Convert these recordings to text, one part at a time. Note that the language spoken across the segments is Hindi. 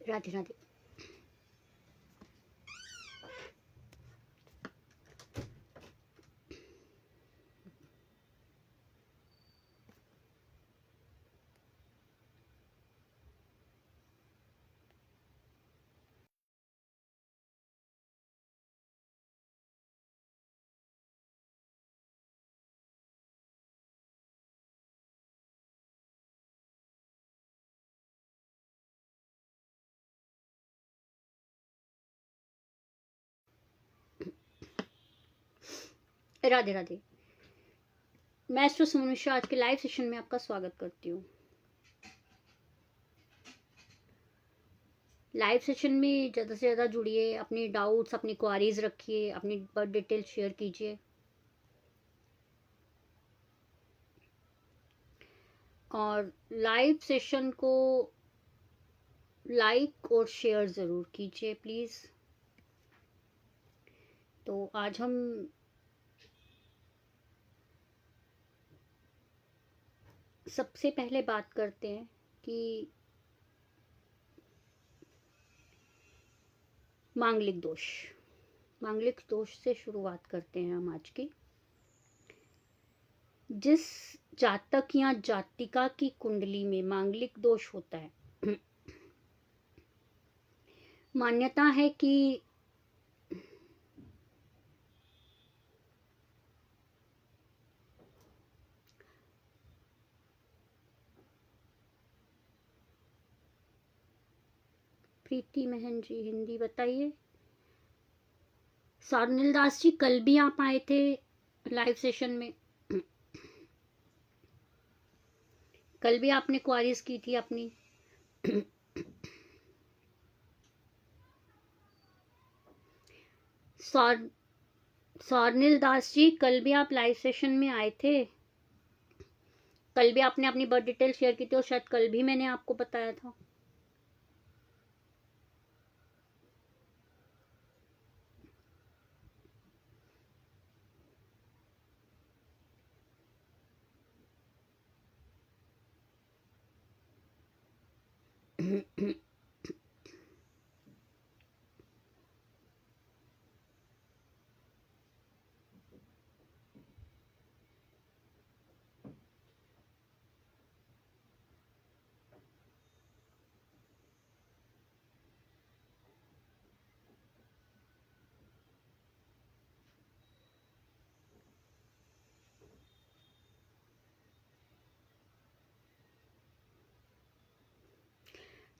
राधे राधे। राधे राधे। मैं एस्ट्रो सुमन मिश्रा आज के लाइव सेशन में आपका स्वागत करती हूँ। लाइव सेशन में ज़्यादा से ज़्यादा जुड़िए, अपनी डाउट्स, अपनी क्वारीज रखिए, अपनी बर्थ डिटेल शेयर कीजिए और लाइव सेशन को लाइक और शेयर ज़रूर कीजिए प्लीज़। तो आज हम सबसे पहले बात करते हैं कि मांगलिक दोष से शुरुआत करते हैं हम आज की। जिस जातक या जातिका की कुंडली में मांगलिक दोष होता है, मान्यता है कि प्रीति महन जी हिंदी बताइए। सारनील दास जी कल भी आप आए थे लाइव सेशन में, कल भी आपने क्वारीज की थी अपनी। सारनील दास जी कल भी आप लाइव सेशन में आए थे, कल भी आपने अपनी बर्थ डिटेल शेयर की थी और शायद कल भी मैंने आपको बताया था।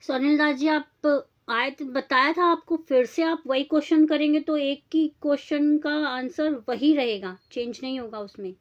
सोनिल दास जी आप आए तो बताया था आपको, फिर से आप वही क्वेश्चन करेंगे तो एक ही क्वेश्चन का आंसर वही रहेगा, चेंज नहीं होगा उसमें।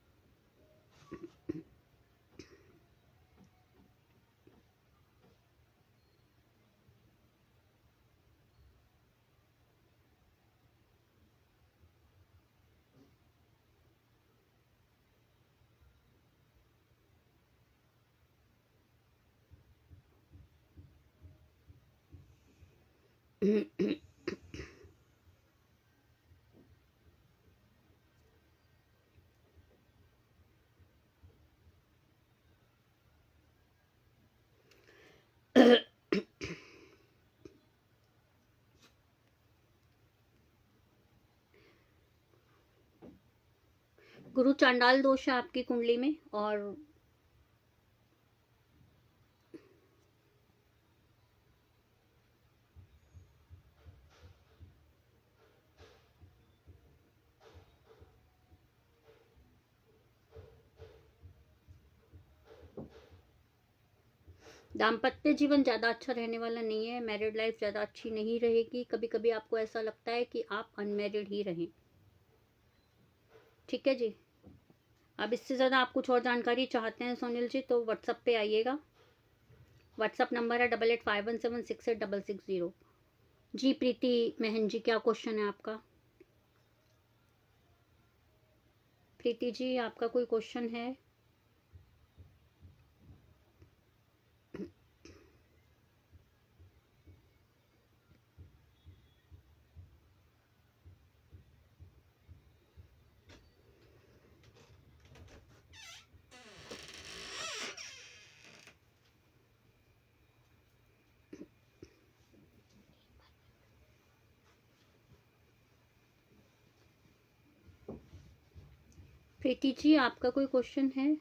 गुरु चांडाल दोष है आपकी कुंडली में और दाम्पत्य जीवन ज़्यादा अच्छा रहने वाला नहीं है, मैरिड लाइफ ज़्यादा अच्छी नहीं रहेगी। कभी कभी आपको ऐसा लगता है कि आप अनमैरिड ही रहें। ठीक है जी। अब इससे ज़्यादा आप कुछ और जानकारी चाहते हैं सोनिल जी तो व्हाट्सएप पे आइएगा। व्हाट्सएप नंबर है 8851768660। जी प्रीति महन जी क्या क्वेश्चन है आपका? प्रीति जी आपका कोई क्वेश्चन है? प्रीति जी, आपका कोई क्वेश्चन है?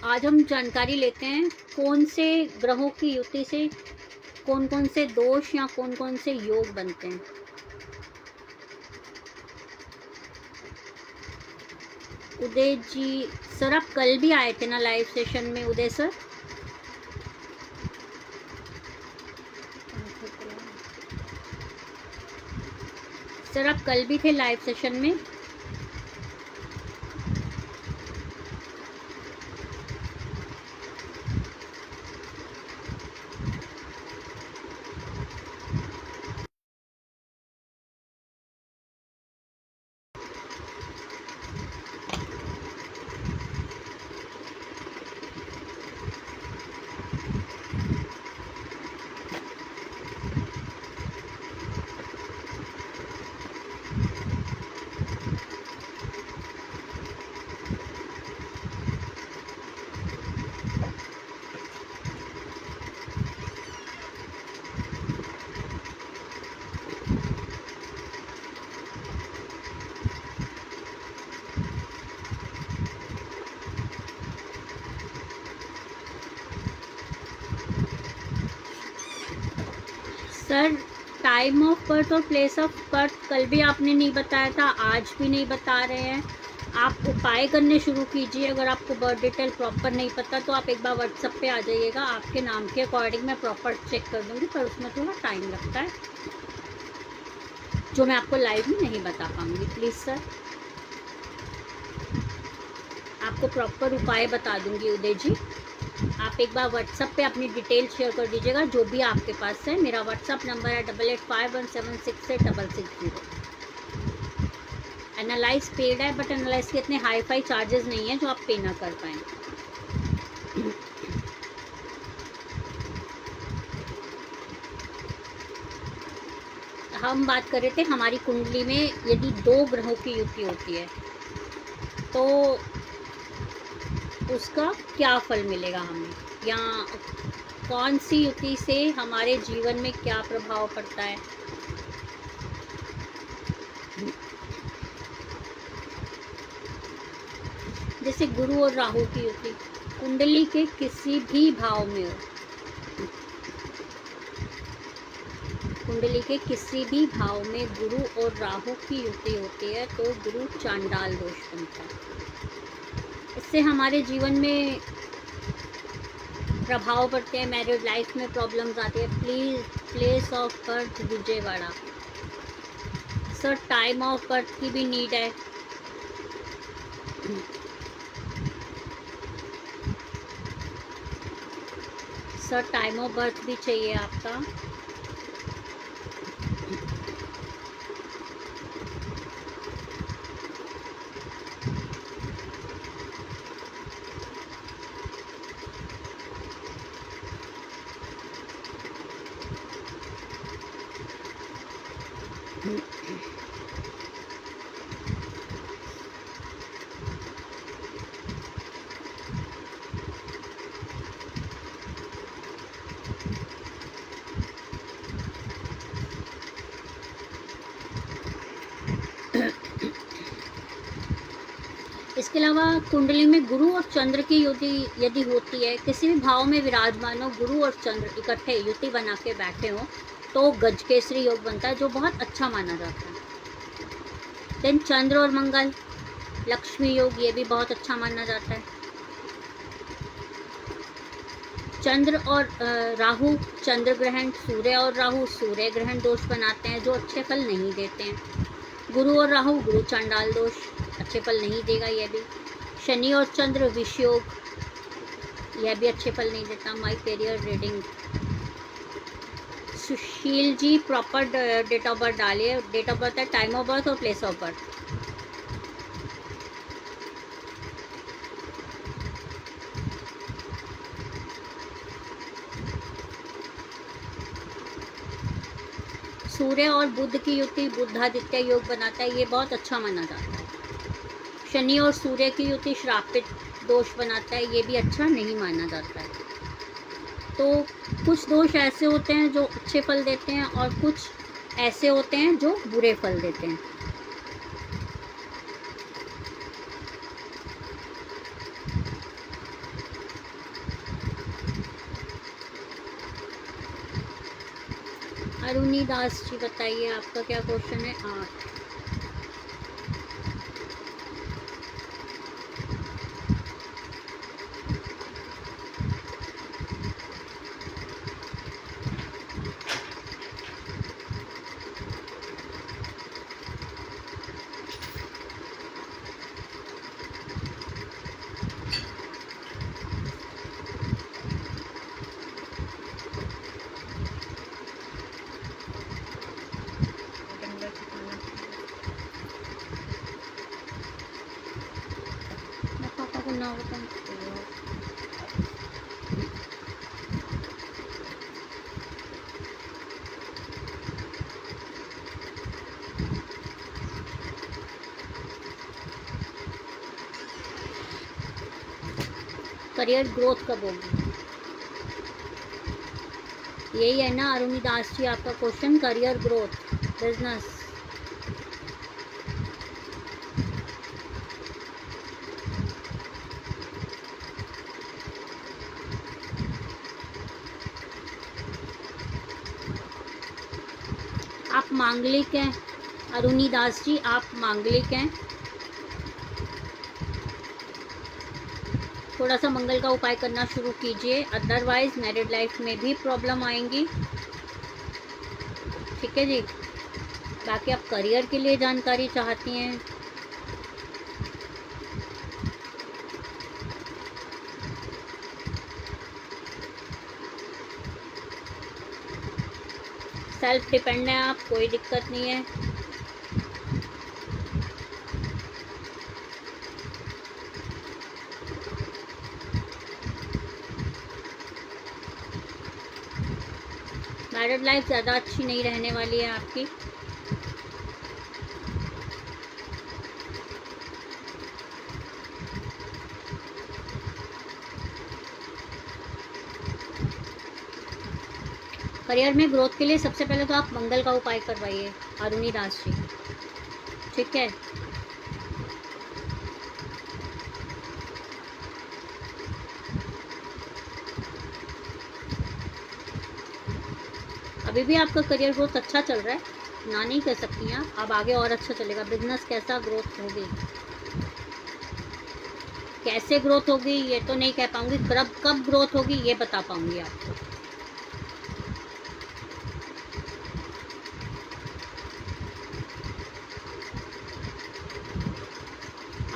आज हम जानकारी लेते हैं कौन से ग्रहों की युति से कौन कौन से दोष या कौन कौन से योग बनते हैं। उदय जी सर, आप कल भी आए थे ना लाइव सेशन में? उदय सर, सर आप कल भी थे लाइव सेशन में? सर टाइम ऑफ बर्थ और प्लेस ऑफ बर्थ कल भी आपने नहीं बताया था, आज भी नहीं बता रहे हैं। आप उपाय करने शुरू कीजिए। अगर आपको बर्थ डिटेल प्रॉपर नहीं पता तो आप एक बार व्हाट्सएप पे आ जाइएगा। आपके नाम के अकॉर्डिंग मैं प्रॉपर चेक कर दूंगी, पर उसमें थोड़ा टाइम लगता है जो मैं आपको लाइव में नहीं बता पाऊंगी। प्लीज़ सर, आपको प्रॉपर उपाय बता दूंगी उदय जी। आप एक बार व्हाट्सएप पे अपनी डिटेल शेयर कर दीजिएगा जो भी आपके पास है। मेरा व्हाट्सएप नंबर है 8851768660। एनालाइज पेड है, बट एनालाइज के इतने हाई फाई चार्जेस नहीं है जो आप पे ना कर पाएँ। हम बात कर रहे थे हमारी कुंडली में यदि 2 ग्रहों की युति होती है तो उसका क्या फल मिलेगा हमें, या कौन सी युति से हमारे जीवन में क्या प्रभाव पड़ता है। जैसे गुरु और राहु की युति कुंडली के किसी भी भाव में हो, कुंडली के किसी भी भाव में गुरु और राहु की युति होती है तो गुरु चांडाल दोष बनता है। इससे हमारे जीवन में प्रभाव पड़ते हैं, मैरिड लाइफ में प्रॉब्लम्स आती है। Place of birth Vijayawada. Sir time of birth की भी नीड है। सर टाइम ऑफ बर्थ भी चाहिए आपका। इसके अलावा कुंडली में गुरु और चंद्र की युति यदि होती है, किसी भी भाव में विराजमान हो, गुरु और चंद्र इकट्ठे युति बना के बैठे हो तो गजकेसरी योग बनता है जो बहुत अच्छा माना जाता है। देन चंद्र और मंगल लक्ष्मी योग, ये भी बहुत अच्छा माना जाता है। चंद्र और राहु चंद्र ग्रहण, सूर्य और राहु सूर्य ग्रहण दोष बनाते हैं जो अच्छे फल नहीं देते हैं। गुरु और राहु, गुरु चांडाल दोष, अच्छे फल नहीं देगा ये भी। शनि और चंद्र विषयोग, यह भी अच्छे फल नहीं देता। My career reading. Sushil ji proper date of birth डालिए। डेट ऑफ बर्थ है, टाइम ऑफ बर्थ और प्लेस ऑफ बर्थ। सूर्य और बुध की युति बुधादित्य योग बनाता है, ये बहुत अच्छा माना जाता है। शनि और सूर्य की युति श्रापित दोष बनाता है, ये भी अच्छा नहीं माना जाता है। तो कुछ दोष ऐसे होते हैं जो अच्छे फल देते हैं और कुछ ऐसे होते हैं जो बुरे फल देते हैं। अरुणी दास जी बताइए आपका क्या क्वेश्चन है। 8। पापा को ना बताऊं। करियर ग्रोथ कब होगी, यही है ना अरुणी दास जी आपका क्वेश्चन। Career growth, business. आप मांगलिक हैं अरुणी दास जी, आप मांगलिक हैं। थोड़ा सा मंगल का उपाय करना शुरू कीजिए, अदरवाइज मैरिड लाइफ में भी प्रॉब्लम आएंगी। ठीक है जी। बाकी आप करियर के लिए जानकारी चाहती हैं, सेल्फ डिपेंड है आप, कोई दिक्कत नहीं है। मैरिड लाइफ ज़्यादा अच्छी नहीं रहने वाली है आपकी। करियर में ग्रोथ के लिए सबसे पहले तो आप मंगल का उपाय करवाइए अरुणी दास जी। ठीक है। अभी भी आपका करियर ग्रोथ अच्छा चल रहा है, ना नहीं कर सकती हैं आप। अब आगे और अच्छा चलेगा। बिजनेस कैसा ग्रोथ होगी, कैसे ग्रोथ होगी ये तो नहीं कह पाऊंगी। कब ग्रोथ होगी ये बता पाऊंगी आपको।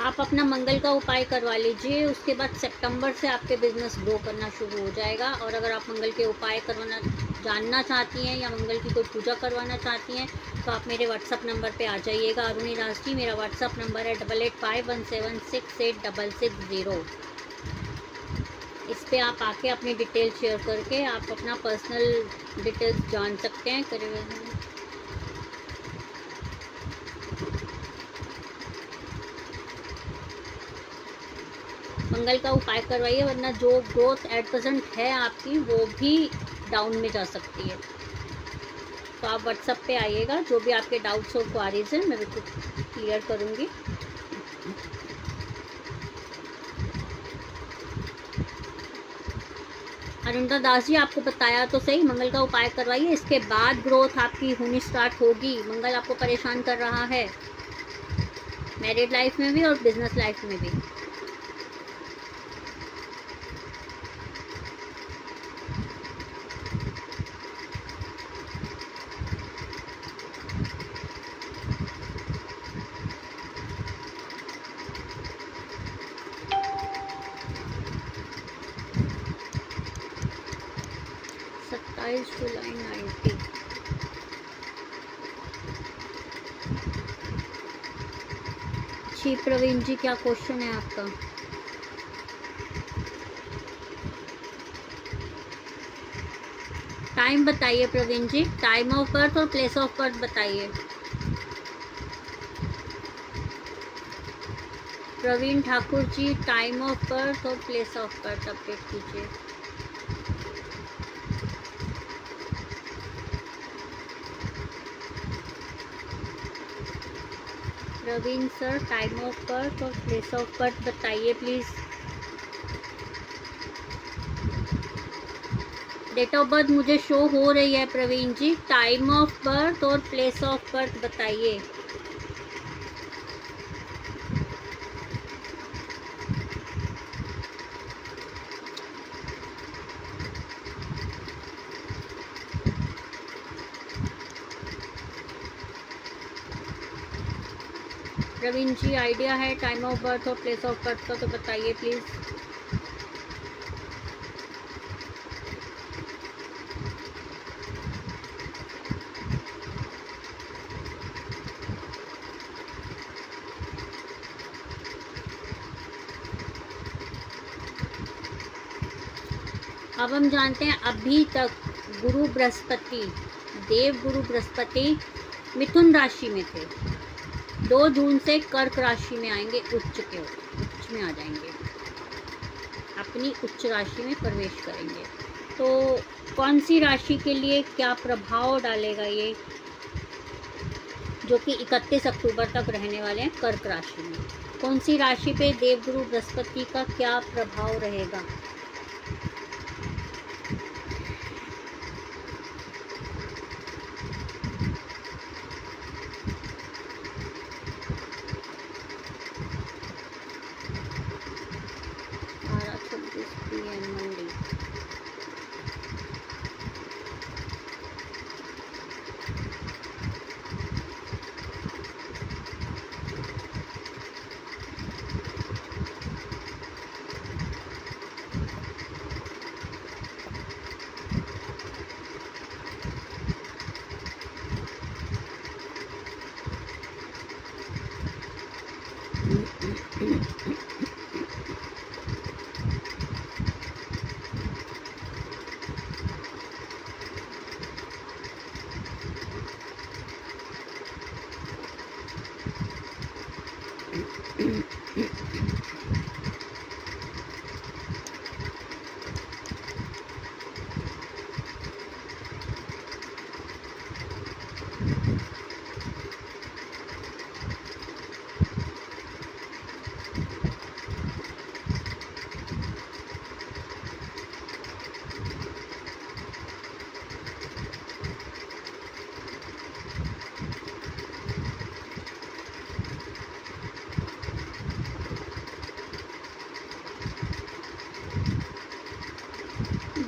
आप अपना मंगल का उपाय करवा लीजिए, उसके बाद सितंबर से आपके बिजनेस ग्रो करना शुरू हो जाएगा। और अगर आप मंगल के उपाय करवाना जानना चाहती हैं या मंगल की कोई पूजा करवाना चाहती हैं तो आप मेरे व्हाट्सअप नंबर पे आ जाइएगा अरुणी दास जी। मेरा व्हाट्सअप नंबर है 8851768660। इस पे आप आके अपनी डिटेल शेयर करके आप अपना पर्सनल डिटेल्स जान सकते हैं। मंगल का उपाय करवाइए, वरना जो ग्रोथ एट प्रेजेंट है आपकी वो भी डाउन में जा सकती है। तो आप व्हाट्सएप पे आइएगा, जो भी आपके डाउट्स और क्वारीज हैं मैं बिल्कुल क्लियर करूँगी। अरुणिता दास जी आपको बताया तो सही, मंगल का उपाय करवाइए, इसके बाद ग्रोथ आपकी होनी स्टार्ट होगी। मंगल आपको परेशान कर रहा है मैरिड लाइफ में भी और बिजनेस लाइफ में भी। जुलाई 90। जी प्रवीण जी, क्या क्वेश्चन है आपका? टाइम बताइए Praveen ji, time of birth और प्लेस ऑफ बर्थ बताइए। Praveen Thakur ji, time of birth और प्लेस ऑफ बर्थ अपडेट कीजिए। Praveen sir, time of birth और प्लेस ऑफ बर्थ बताइए प्लीज। डेट ऑफ बर्थ मुझे शो हो रही है Praveen ji, time of birth और प्लेस ऑफ बर्थ बताइए। प्रवीण जी, आइडिया है टाइम ऑफ बर्थ और प्लेस ऑफ बर्थ का तो बताइए प्लीज। अब हम जानते हैं अभी तक गुरु बृहस्पति, देव गुरु बृहस्पति मिथुन राशि में थे। 2 जून से कर्क राशि में आएंगे, उच्च में आ जाएंगे, अपनी उच्च राशि में प्रवेश करेंगे। तो कौन सी राशि के लिए क्या प्रभाव डालेगा ये, जो कि 31 अक्टूबर तक रहने वाले हैं कर्क राशि में? कौन सी राशि पे देवगुरु बृहस्पति का क्या प्रभाव रहेगा?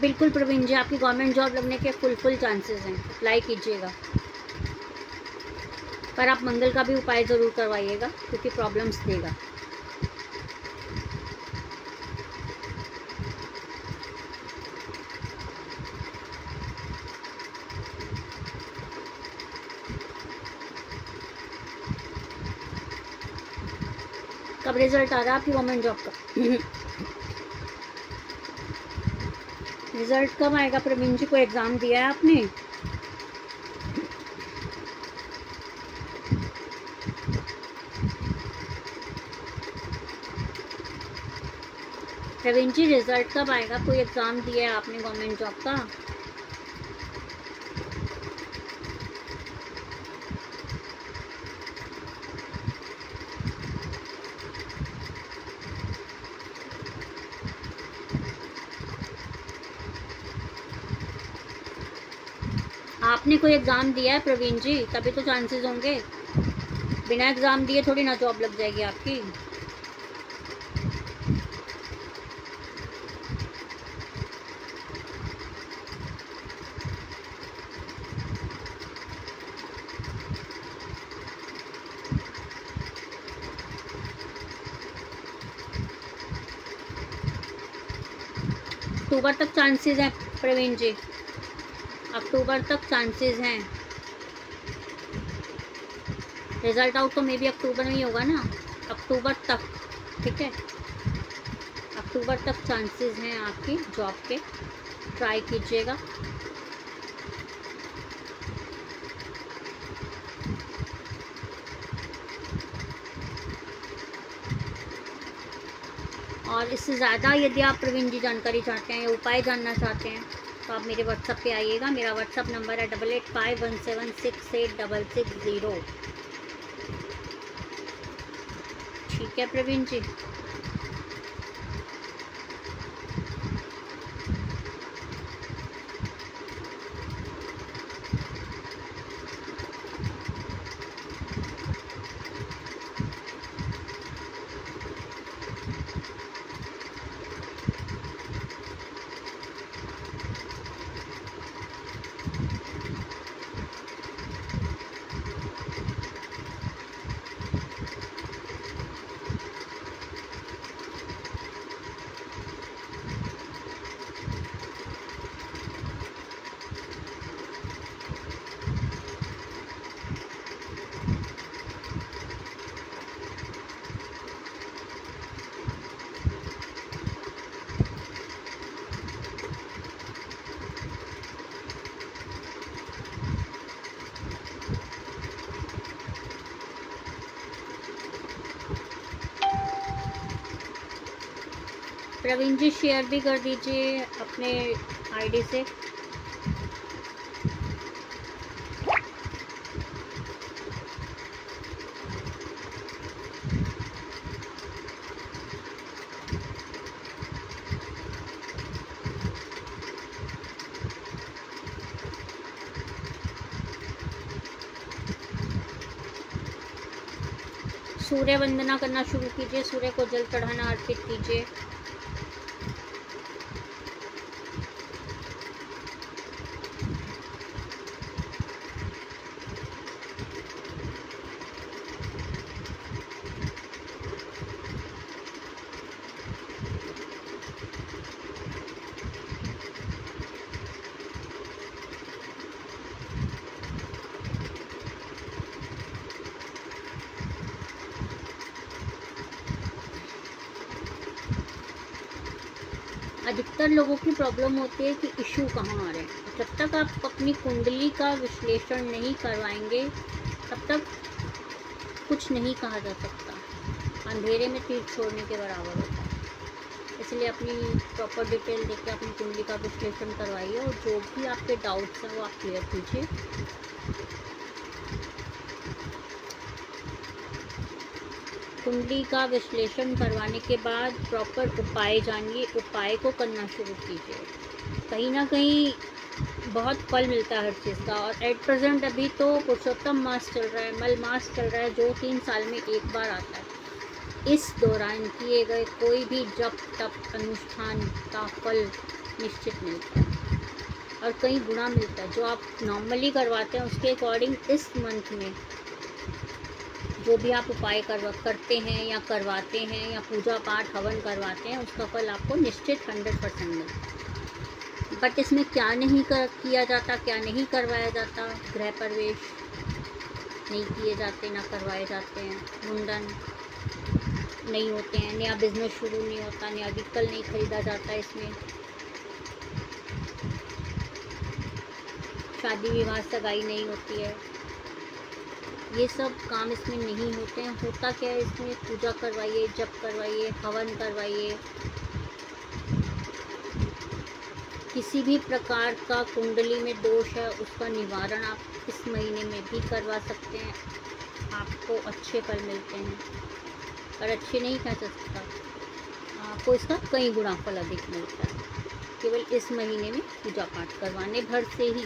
बिल्कुल प्रवीण जी, आपकी गवर्नमेंट जॉब लगने के फुल चांसेस हैं, अप्लाई कीजिएगा। पर आप मंगल का भी उपाय ज़रूर करवाइएगा, क्योंकि प्रॉब्लम्स देगा। कब रिजल्ट आ रहा है आपकी गवर्नमेंट जॉब का? रिजल्ट कब आएगा प्रवीण जी? कोई एग्ज़ाम दिया है आपने? प्रवीण जी, रिजल्ट कब आएगा? कोई एग्ज़ाम दिया है आपने गवर्नमेंट जॉब का? आपने कोई एग्ज़ाम दिया है प्रवीण जी, तभी तो चांसेस होंगे। बिना एग्ज़ाम दिए थोड़ी ना जॉब लग जाएगी आपकी। अक्टूबर तक चांसेस हैं प्रवीण जी। अक्टूबर तक चांसेस हैं। रिजल्ट आउट तो मे बी अक्टूबर में ही होगा ना, अक्टूबर तक। ठीक है, अक्टूबर तक चांसेस हैं आपकी जॉब के, ट्राई कीजिएगा। और इससे ज़्यादा यदि आप प्रवीण जी जानकारी चाहते हैं या उपाय जानना चाहते हैं तो आप मेरे व्हाट्सएप पे आइएगा। मेरा व्हाट्सएप नंबर है 8851768660। ठीक है प्रवीण जी। प्रवीण जी शेयर भी कर दीजिए अपने आईडी से। सूर्य वंदना करना शुरू कीजिए, सूर्य को जल चढ़ाना अर्पित कीजिए। अधिकतर लोगों की प्रॉब्लम होती है कि इशू कहाँ आ रहे हैं। जब तक आप अपनी कुंडली का विश्लेषण नहीं करवाएंगे तब तक कुछ नहीं कहा जा सकता। अंधेरे में तीर छोड़ने के बराबर होता है। इसलिए अपनी प्रॉपर डिटेल देके अपनी कुंडली का विश्लेषण करवाइए और जो भी आपके डाउट्स हैं वो आप क्लियर कीजिए। कुंडली का विश्लेषण करवाने के बाद प्रॉपर उपाय जानिए, उपाय को करना शुरू कीजिए। कहीं ना कहीं बहुत फल मिलता है हर चीज़ का। और एट प्रेजेंट अभी तो पुरुषोत्तम मास चल रहा है, मल मास चल रहा है, जो 3 साल में एक बार आता है। इस दौरान किए गए कोई भी जप तप अनुष्ठान का फल निश्चित मिलता है और कई गुना मिलता है। जो आप नॉर्मली करवाते हैं उसके अकॉर्डिंग इस मंथ में जो भी आप उपाय करते हैं या करवाते हैं या पूजा पाठ हवन करवाते हैं उसका फल आपको निश्चित 100% मिलता है। बट इसमें क्या नहीं किया जाता, क्या नहीं करवाया जाता, गृह प्रवेश नहीं किए जाते, ना करवाए जाते हैं, मुंडन नहीं होते हैं, नया बिजनेस शुरू नहीं होता, नया व्हीकल नहीं खरीदा जाता, इसमें शादी विवाह सगाई नहीं होती है, ये सब काम इसमें नहीं होते हैं। होता क्या है, इसमें पूजा करवाइए, जप करवाइए, हवन करवाइए। किसी भी प्रकार का कुंडली में दोष है उसका निवारण आप इस महीने में भी करवा सकते हैं। आपको अच्छे फल मिलते हैं, और अच्छे नहीं कह सकता, आपको इसका कई गुना फल अधिक मिलता है केवल इस महीने में पूजा पाठ करवाने भर से ही।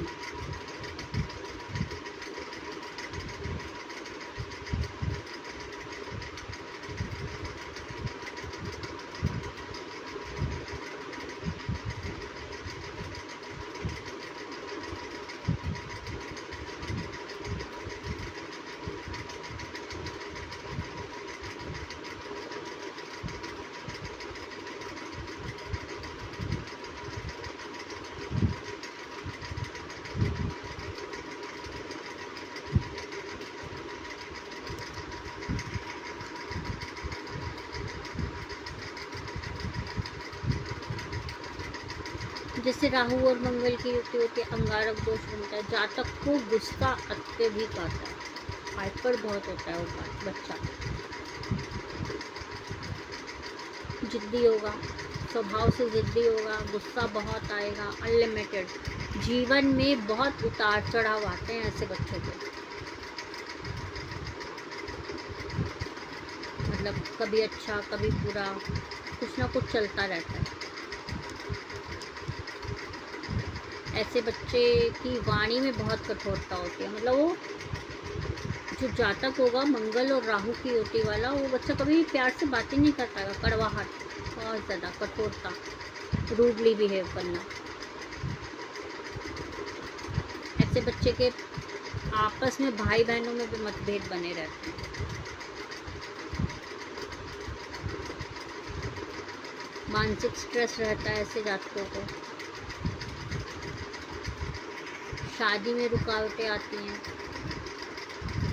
जैसे राहु और मंगल की युति होती है, अंगारक दोष बनता है। जातक को गुस्सा अत्यधिक आता है, हाइपर बहुत होता है वो बच्चा, जिद्दी होगा, स्वभाव से जिद्दी होगा, गुस्सा बहुत आएगा, अनलिमिटेड। जीवन में बहुत उतार चढ़ाव आते हैं ऐसे बच्चों के, मतलब कभी अच्छा कभी बुरा, कुछ ना कुछ चलता रहता है। ऐसे बच्चे की वाणी में बहुत कठोरता होती है, मतलब वो जो जातक होगा मंगल और राहु की युति वाला, वो बच्चा कभी प्यार से बातें नहीं कर पाएगा, कड़वाहट, बहुत ज़्यादा कठोरता, रूडली बिहेव करना। ऐसे बच्चे के आपस में भाई बहनों में भी मतभेद बने रहते हैं। मानसिक स्ट्रेस रहता है ऐसे जातकों को, शादी में रुकावटें आती हैं,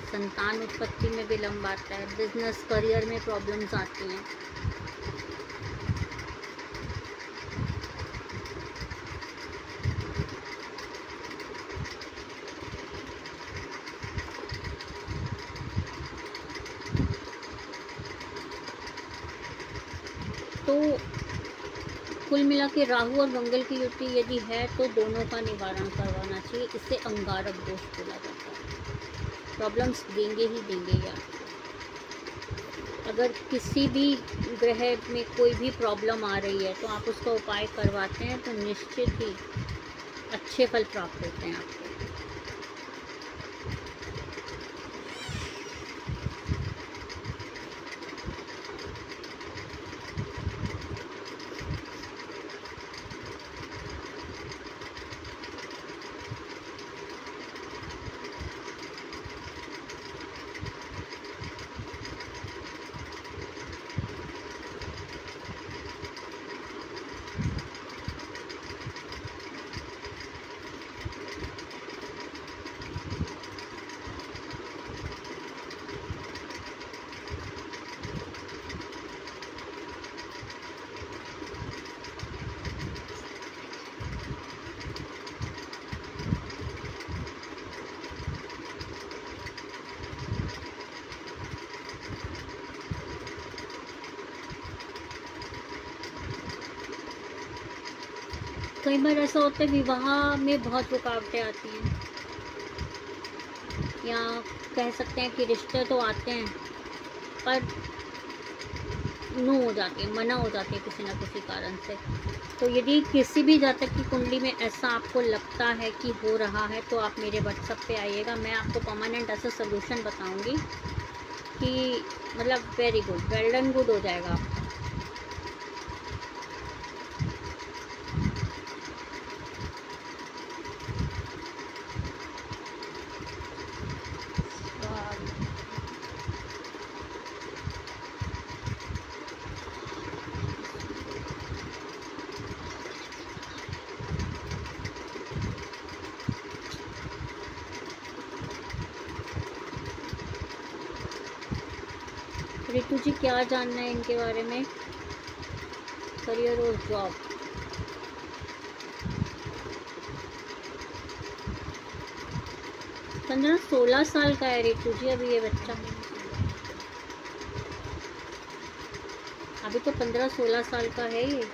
संतान उत्पत्ति में विलम्ब आता है, बिजनेस करियर में प्रॉब्लम्स आती हैं। तो कुल मिला के राहु और मंगल की युति यदि है तो दोनों का निवारण करवाना चाहिए। इससे अंगारक दोष बोला जाता है। प्रॉब्लम्स देंगे ही देंगे यार। अगर किसी भी ग्रह में कोई भी प्रॉब्लम आ रही है तो आप उसका उपाय करवाते हैं तो निश्चित ही अच्छे फल प्राप्त होते हैं आपको। कई बार ऐसा होता है विवाह में बहुत रुकावटें आती हैं, या कह सकते हैं कि रिश्ते तो आते हैं पर नो हो जाते हैं, मना हो जाते हैं किसी न किसी कारण से। तो यदि किसी भी जातक की कुंडली में ऐसा आपको लगता है कि हो रहा है तो आप मेरे व्हाट्सएप पे आइएगा, मैं आपको परमानेंट ऐसा सोल्यूशन बताऊंगी कि मतलब very good, well done, good हो जाएगा आपका। रितु जी क्या जानना है इनके बारे में? करियर और जॉब। पंद्रह 16 साल का है रितु जी अभी ये बच्चा, अभी तो 15-16 साल का है ये।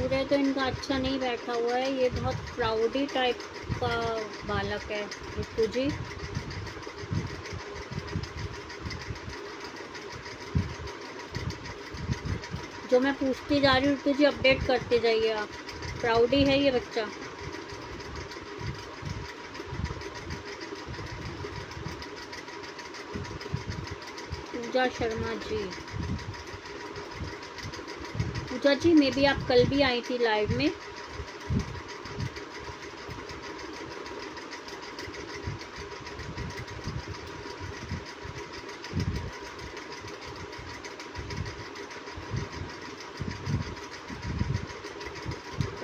रहे तो इनका अच्छा नहीं बैठा हुआ है, ये बहुत प्राउडी टाइप का बालक है रितु जी। जो मैं पूछती जा रही हूँ रितु जी अपडेट करते जाइए आप। प्राउडी है ये बच्चा। पूजा शर्मा जी, पूजा जी मे बी आप कल भी आई थी लाइव में।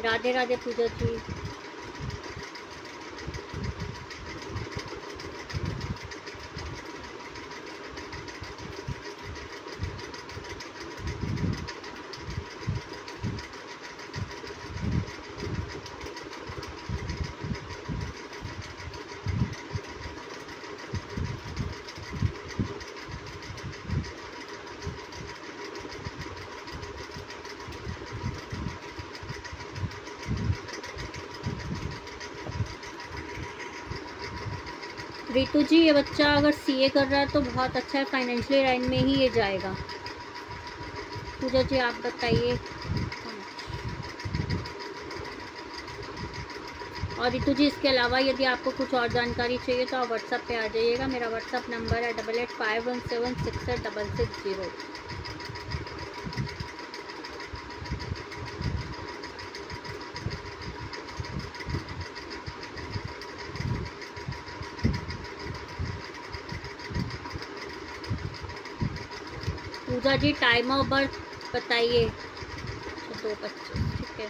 राधे राधे पूजा जी। रितु जी ये बच्चा अगर सीए कर रहा है तो बहुत अच्छा है, फाइनेंशियल लाइन में ही ये जाएगा। पूजा जी आप बताइए। और रितु जी इसके अलावा यदि आपको कुछ और जानकारी चाहिए तो आप व्हाट्सएप पे आ जाइएगा। मेरा व्हाट्सएप नंबर है 8851768660। पूजा जी टाइम ऑफ बर्थ बताइए। 2:25 ठीक है।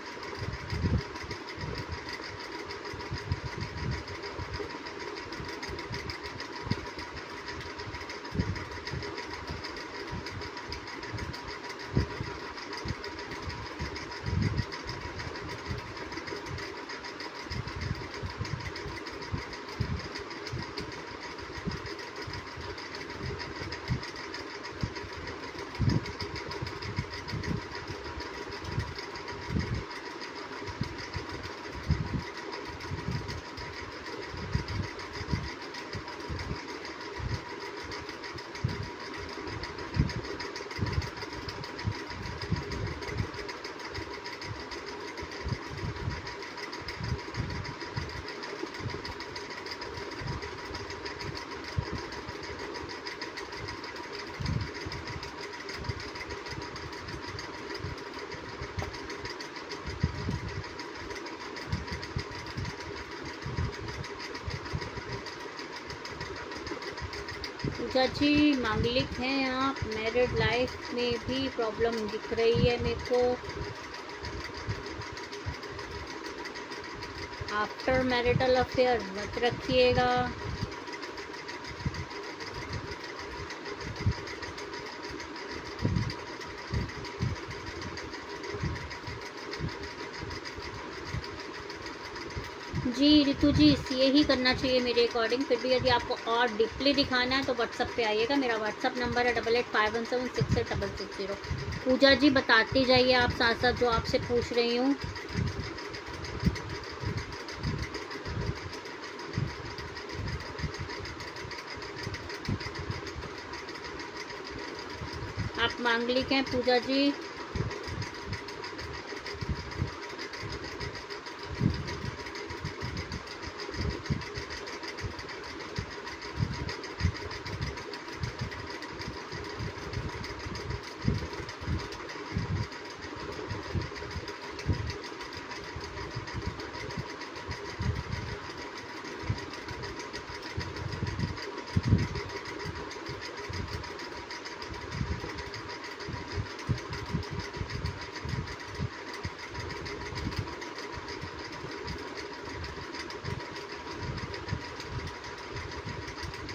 पूजा जी मांगलिक हैं आप, मैरिड लाइफ में भी प्रॉब्लम दिख रही है मेरे को। आफ्टर मैरिटल अफेयर मत रखिएगा। जी रितु जी सीए ही करना चाहिए मेरे अकॉर्डिंग। फिर भी यदि आपको और डीपली दिखाना है तो व्हाट्सएप पे आइएगा। मेरा व्हाट्सएप नंबर है 8851768660। पूजा जी बताते जाइए आप साथ साथ जो आपसे पूछ रही हूँ। आप मांगलिक हैं पूजा जी।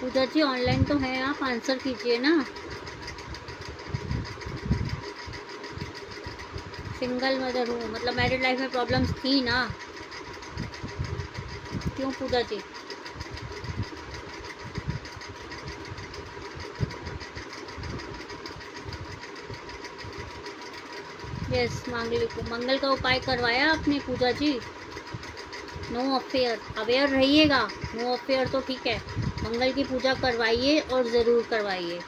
पूजा जी ऑनलाइन तो है, आप आंसर कीजिए ना। सिंगल मदर हूँ, मतलब मैरिड लाइफ में प्रॉब्लम्स थी ना। क्यों पूजा जी? यस, मंगल का उपाय करवाया आपने पूजा जी? नो अफेयर, अवेयर रहिएगा। नो अफेयर तो ठीक है, मंगल की पूजा करवाइए और ज़रूर करवाइए।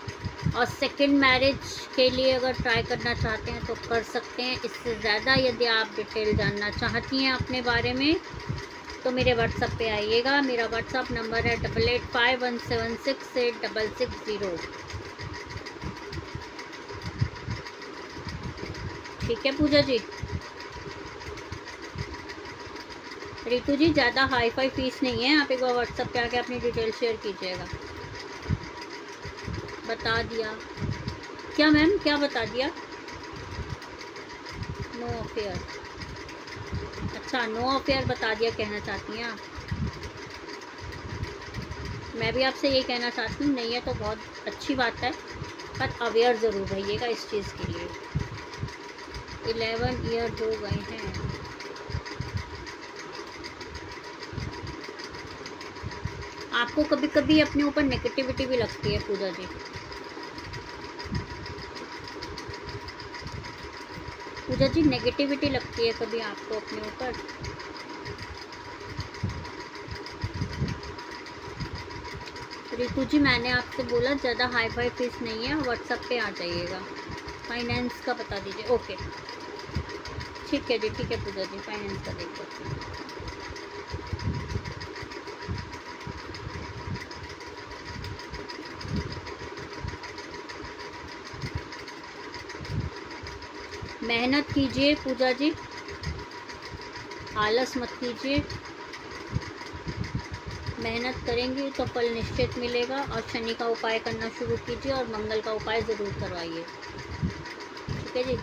और सेकंड मैरिज के लिए अगर ट्राई करना चाहते हैं तो कर सकते हैं। इससे ज़्यादा यदि आप डिटेल जानना चाहती हैं अपने बारे में तो मेरे व्हाट्सएप पे आइएगा। मेरा व्हाट्सएप नंबर है 8851768660। ठीक है पूजा जी? रितु जी, ज़्यादा हाई फाई फीस नहीं है, आप एक बार व्हाट्सएप पे आके अपनी डिटेल शेयर कीजिएगा। बता दिया क्या मैम, क्या बता दिया? नो अफेयर, अच्छा नो अफेयर बता दिया कहना चाहती हैं आप? मैं भी आपसे ये कहना चाहती हूँ, नहीं है तो बहुत अच्छी बात है, पर अवेयर ज़रूर रहिएगा इस चीज़ के लिए। 11 ईयर हो गए हैं। आपको कभी कभी अपने ऊपर नेगेटिविटी भी लगती है पूजा जी? पूजा जी, नेगेटिविटी लगती है कभी आपको अपने ऊपर? रितु जी, मैंने आपसे बोला ज़्यादा हाई फाई फीस नहीं है, व्हाट्सएप पे आ जाइएगा। फाइनेंस का बता दीजिए। ओके ठीक है जी, ठीक है पूजा जी, फाइनेंस का देख लो। मेहनत कीजिए पूजा जी, आलस मत कीजिए। मेहनत करेंगे तो फल निश्चित मिलेगा। और शनि का उपाय करना शुरू कीजिए और मंगल का उपाय ज़रूर करवाइए। ठीक है जी?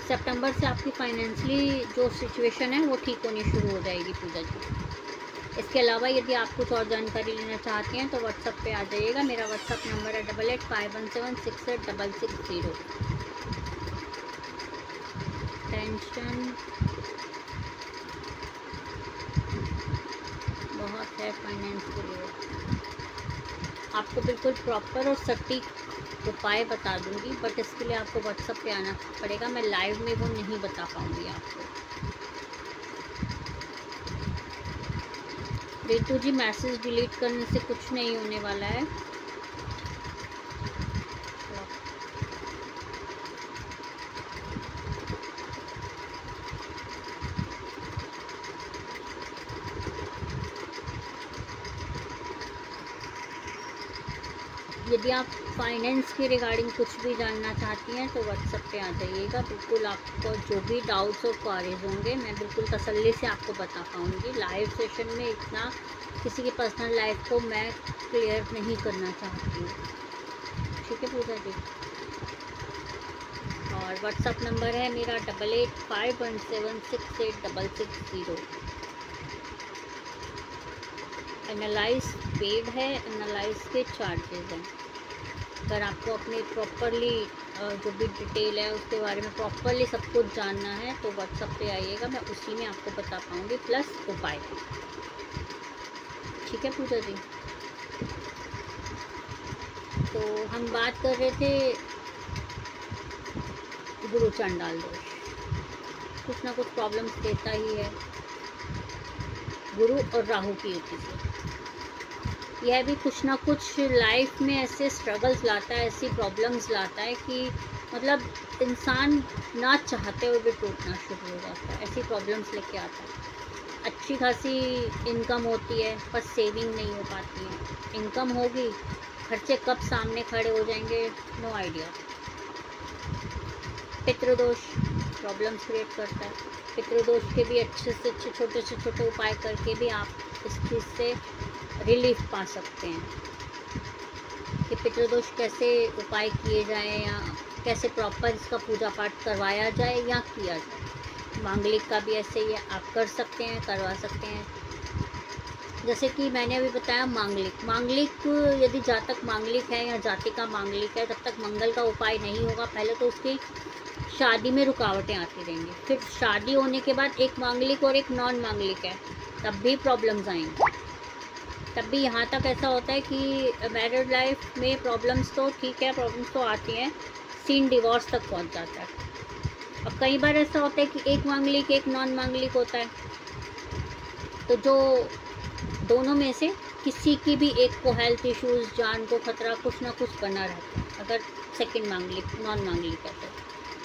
सितंबर से आपकी फाइनेंशियली जो सिचुएशन है वो ठीक होनी शुरू हो जाएगी पूजा जी। इसके अलावा यदि आप कुछ और जानकारी लेना चाहते हैं तो व्हाट्सएप पे आ जाइएगा। मेरा व्हाट्सएप नंबर है 8851768660। टेंशन बहुत है फाइनेंस के लिए, आपको बिल्कुल प्रॉपर और सटीक उपाय बता दूंगी, बट इसके लिए आपको व्हाट्सएप पे आना पड़ेगा। मैं लाइव में वो नहीं बता पाऊंगी आपको। रितु जी, मैसेज डिलीट करने से कुछ नहीं होने वाला है। यदि आप फाइनेंस के रिगार्डिंग कुछ भी जानना चाहती हैं तो व्हाट्सएप पे आ जाइएगा। बिल्कुल आपको जो भी डाउट्स और क्वारीज होंगे मैं बिल्कुल तसल्ली से आपको बता पाऊँगी। लाइव सेशन में इतना किसी की पर्सनल लाइफ को मैं क्लियर नहीं करना चाहती हूँ। ठीक है पूजा जी? और व्हाट्सएप नंबर है मेरा 8851768660। एनालाइज पेड है, एनालाइज के चार्जेस हैं। अगर आपको अपने प्रॉपरली जो भी डिटेल है उसके बारे में प्रॉपरली सब कुछ जानना है तो व्हाट्सएप पे आइएगा, मैं उसी में आपको बता पाऊँगी, प्लस उपाय। ठीक है पूजा जी? तो हम बात कर रहे थे गुरु चंडाल दोष, कुछ ना कुछ प्रॉब्लम्स देता ही है गुरु और राहु की युति से। यह भी कुछ ना कुछ लाइफ में ऐसे स्ट्रगल्स लाता है, ऐसी प्रॉब्लम्स लाता है कि मतलब इंसान ना चाहते हुए भी टूटना शुरू हो जाता है। ऐसी प्रॉब्लम्स लेके आता है। अच्छी खासी इनकम होती है पर सेविंग नहीं हो पाती है। इनकम होगी, खर्चे कब सामने खड़े हो जाएंगे नो आइडिया। पितृदोष प्रॉब्लम्स क्रिएट करता है। पितृदोष के भी अच्छे से छोटे उपाय करके भी आप इस चीज़ से रिलीफ पा सकते हैं कि पितृदोष कैसे उपाय किए जाए या कैसे प्रॉपर इसका पूजा पाठ करवाया जाए या किया जाए। मांगलिक का भी ऐसे ही आप कर सकते हैं, करवा सकते हैं। जैसे कि मैंने अभी बताया मांगलिक यदि जातक मांगलिक है या जातिका मांगलिक है, तब तक मंगल का उपाय नहीं होगा। पहले तो उसकी शादी में रुकावटें आती रहेंगी, फिर शादी होने के बाद एक मांगलिक और एक नॉन मांगलिक है, तब भी प्रॉब्लम्स आएंगी। तब भी यहाँ तक ऐसा होता है कि मैरिड लाइफ में प्रॉब्लम्स तो ठीक है, प्रॉब्लम्स तो आती हैं, सीन डिवोर्स तक पहुँच जाता है। और कई बार ऐसा होता है कि एक मांगलिक एक नॉन मांगलिक होता है, तो जो दोनों में से किसी की भी एक को हेल्थ इश्यूज़, जान को खतरा कुछ ना कुछ बना रहता है अगर सेकंड मांगलिक नॉन मांगलिक है तो।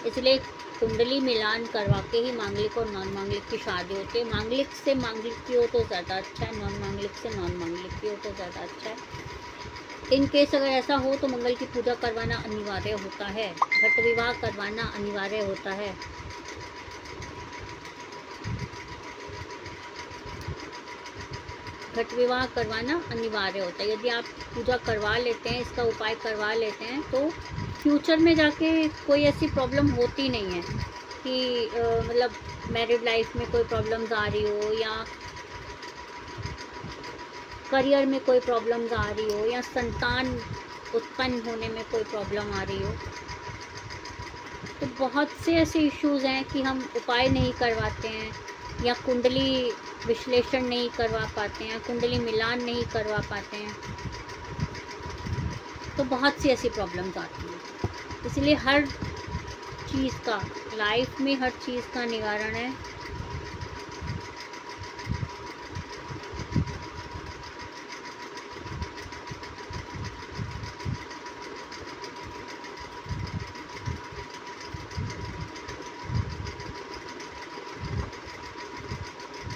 इसलिए कुंडली मिलान करवा के ही मांगलिक और नॉन मांगलिक की शादी होती है। मांगलिक से मांगलिक की हो तो ज़्यादा अच्छा है, नॉन मांगलिक से नॉन मांगलिक की हो तो ज़्यादा अच्छा है। इन केस अगर ऐसा हो तो मंगल की पूजा करवाना अनिवार्य होता है, घट विवाह करवाना अनिवार्य होता है। घट विवाह करवाना अनिवार्य होता है। यदि आप पूजा करवा लेते हैं, इसका उपाय करवा लेते हैं, तो फ्यूचर में जाके कोई ऐसी प्रॉब्लम होती नहीं है कि मतलब मैरिड लाइफ में कोई प्रॉब्लम्स आ रही हो, या करियर में कोई प्रॉब्लम्स आ रही हो, या संतान उत्पन्न होने में कोई प्रॉब्लम आ रही हो। तो बहुत से ऐसे इश्यूज़ हैं कि हम उपाय नहीं करवाते हैं, या कुंडली विश्लेषण नहीं करवा पाते हैं, कुंडली मिलान नहीं करवा पाते हैं, तो बहुत सी ऐसी प्रॉब्लम्स आती हैं। इसलिए हर चीज़ का लाइफ में हर चीज़ का निवारण है।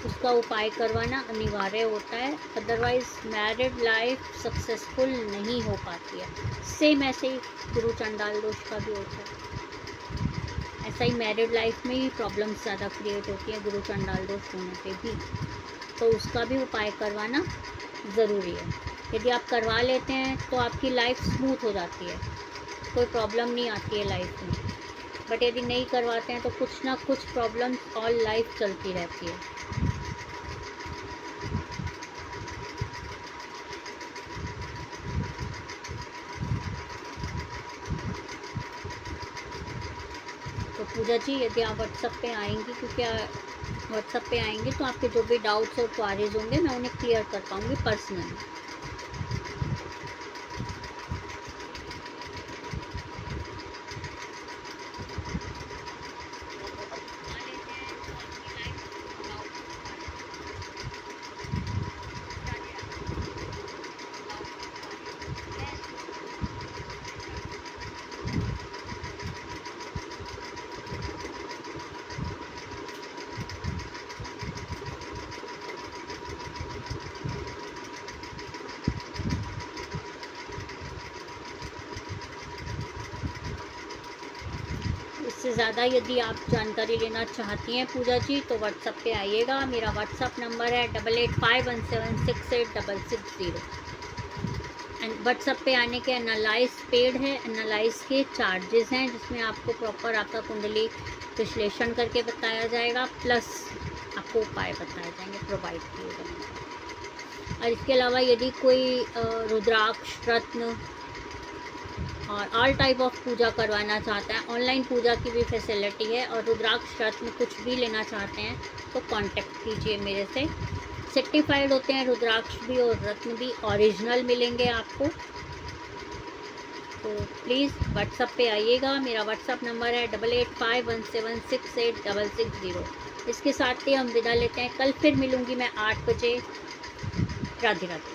उसका उपाय करवाना अनिवार्य होता है, अदरवाइज़ मैरिड लाइफ सक्सेसफुल नहीं हो पाती है। सेम ऐसे ही गुरु चंडाल दोष का भी होता है, ऐसा ही मैरिड लाइफ में ही प्रॉब्लम्स ज़्यादा क्रिएट होती है गुरु चंडाल दोष होने पे भी, तो उसका भी उपाय करवाना ज़रूरी है। यदि आप करवा लेते हैं तो आपकी लाइफ स्मूथ हो जाती है, कोई प्रॉब्लम नहीं आती है लाइफ में। बट यदि नहीं करवाते हैं तो कुछ ना कुछ प्रॉब्लम्स ऑल लाइफ चलती रहती है। तो पूजा जी, यदि आप व्हाट्सएप पे आएंगी, क्योंकि व्हाट्सएप पे आएंगे तो आपके जो भी डाउट्स और क्वारीज होंगे मैं उन्हें क्लियर कर पाऊँगी पर्सनली। इससे ज़्यादा यदि आप जानकारी लेना चाहती हैं पूजा जी, तो व्हाट्सएप पे आइएगा। मेरा व्हाट्सएप नंबर है 8851768660। एंड व्हाट्सएप पे आने के एनालाइज पेड है, एनालाइज के चार्जेस हैं, जिसमें आपको प्रॉपर आपका कुंडली विश्लेषण करके बताया जाएगा, प्लस आपको उपाय बताए जाएंगे, प्रोवाइड किए जाएंगे। और इसके अलावा यदि कोई रुद्राक्ष, रत्न और ऑल टाइप ऑफ पूजा करवाना चाहता है, ऑनलाइन पूजा की भी फैसिलिटी है, और रुद्राक्ष रत्न कुछ भी लेना चाहते हैं तो कांटेक्ट कीजिए मेरे से। सर्टिफाइड होते हैं रुद्राक्ष भी और रत्न भी, ओरिजिनल मिलेंगे आपको। तो प्लीज़ व्हाट्सएप पे आइएगा। मेरा व्हाट्सएप नंबर है 8851768660। इसके साथ ही हम विदा लेते हैं। कल फिर मिलूँगी मैं 8 बजे। राधे राधे।